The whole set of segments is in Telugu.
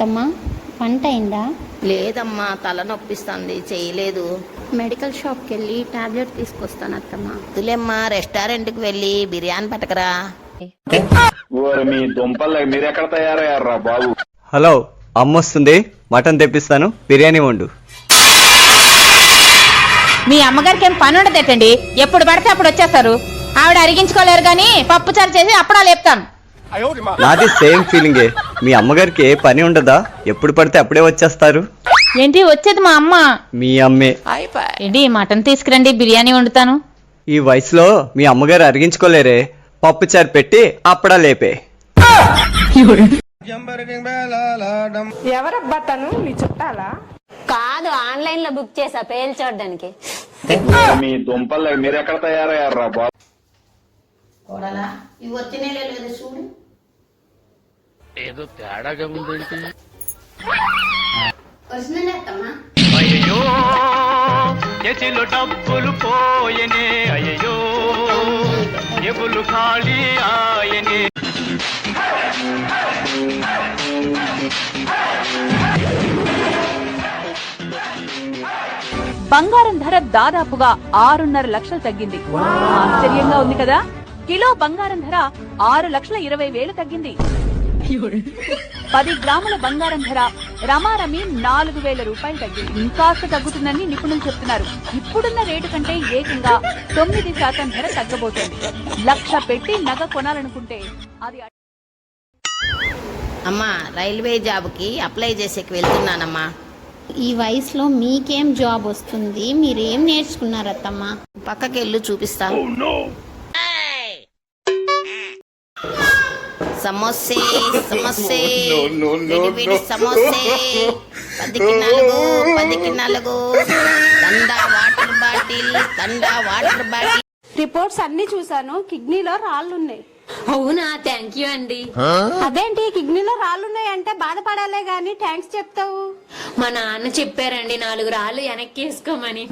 అత్తమ్మా, వంట అయిందా? లేదమ్మా, తల నొప్పిస్తుంది, చేయలేదు. మెడికల్ షాప్కి వెళ్ళి టాబ్లెట్ తీసుకొస్తాను అత్తమ్మా. వద్దులేమ్మా, రెస్టారెంట్కి వెళ్ళి బిర్యానీ పట్టకరా. మీ దుంపలు మీరెక్కడ తయారయ్యారా బాబు? హలో, అమ్మొస్తుంది, మటన్ తెప్పిస్తాను, బిర్యానీ వండు. మీ అమ్మగారికి ఏం పని ఉండదేటండి, ఎప్పుడు పడితే అప్పుడు వచ్చేస్తారు. ఆవిడ అరిగించుకోలేరు గాని పప్పు చారు చేసి అప్పుడా లేపుతాను. నాది సేమ్ ఫీలింగే. మీ అమ్మగారికి ఏ పని ఉండదా? ఎప్పుడు పడితే అప్పుడే వచ్చేస్తారు. ఏంటి వచ్చేది మా అమ్మ? మీ అమ్మే. ఏంటి మటన్ తీసుకురండి, బిర్యానీ వండుతాను. ఈ వయసులో మీ అమ్మగారు అరిగించుకోలేరే, పప్పు చారు పెట్టి అప్పుడా లేపే. ఎవరబ్బా తను? నీ చుట్టాలా? కాదు, ఆన్లైన్ లో బుక్ చేసా పేలు చూడడానికి. మీ దుంపలు మీరెక్కడ తయారయ్యారా బాబు? ఇవి వచ్చినాయి లేదు చూడు. ఏదో తేడాగా ఉందేంటి? వస్తుందండి అత్తమ్మా. అయ్యో చేతిలో డబ్బులు పోయనే, అయ్యో ఎబులు ఖాళీ ఆయనే. బంగారం ధర దాదాపుగా 6.5 లక్షలు తగ్గింది. ఆశ్చర్యంగా ఉంది కదా. కిలో బంగారం ధర 6,20,000 తగ్గింది. 10 గ్రాముల బంగారం ధర రమారమి 4,000 రూపాయలు తగ్గింది. ఇంకాస్త తగ్గుతుందని నిపుణులు చెప్తున్నారు. ఇప్పుడున్న రేటు కంటే ఏకంగా 9% ధర తగ్గబోతోంది. 1,00,000 పెట్టి నగ కొనాలనుకుంటే అది అమ్మా, రైల్వే జాబ్కి అప్లై చేసేకి వెళ్తున్నానమ్మా. ఈ వయసులో మీకేం జాబ్ వస్తుంది? మీరేం నేర్చుకున్నారు అత్తమ్మా? పక్కకి వెళ్ళు, చూపిస్తా. సమోసే సమోసే విడి సమోసే 10కి 4 తండా వాటర్ బాటిల్. రిపోర్ట్స్ అన్ని చూసాను, కిడ్నీలో రాళ్లున్నాయి. అవునా? థ్యాంక్ యూ అండి. అదేంటి కిడ్నీలో రాళ్లున్నాయి అంటే బాధపడాలే గాని థ్యాంక్స్ చెప్తావు? మా నాన్న చెప్పారండి 4 రాళ్ళు వెనక్కి వేసుకోమని.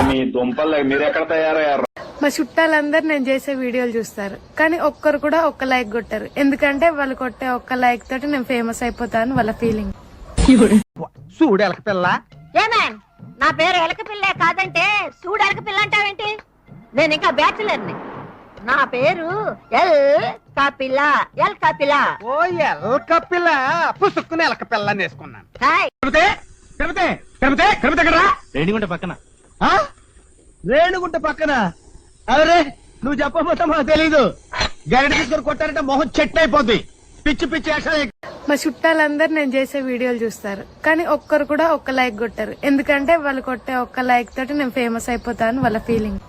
మీ దుంపలు మీరెక్కడ తయారయ్యారా? మా చుట్టాలందరూ నేను చేసే వీడియోలు చూస్తారు, కానీ ఒక్కరు కూడా ఒక్క లైక్ కొట్టారు. ఎందుకంటే వాళ్ళు కొట్టే ఒక్క లైక్ తోటి నేను ఫేమస్ అయిపోతాను వాళ్ళ ఫీలింగ్. చూడు ఎలక పిల్ల. ఏమేన్ నా పేరు ఎలక పిల్లే కాదంటే చూడు ఎలక పిల్ల అంటావేంటి? నేను ఇంకా బ్యాచులర్ని. నా పేరు ఎల్ కపిల. ఓ ఎలక పిల్ల, పుసుక్కుని ఎలక పిల్ల వేసుకున్నాను. రేణిగుంట పక్కన. రేణుగుంట పక్కన? అరే నువ్వు చెప్పబోతా మాకు తెలీదు. గరిట తీసుకొని కొట్టారంటే మొహం చెట్టు అయిపోద్ది. పిచ్చి పిచ్చి మా చుట్టాలందరూ నేను చేసే వీడియోలు చూస్తారు, కానీ ఒక్కరు కూడా ఒక్క లైక్ కొట్టారు. ఎందుకంటే వాళ్ళు కొట్టే ఒక్క లైక్ తోటి నేను ఫేమస్ అయిపోతాను వాళ్ళ ఫీలింగ్.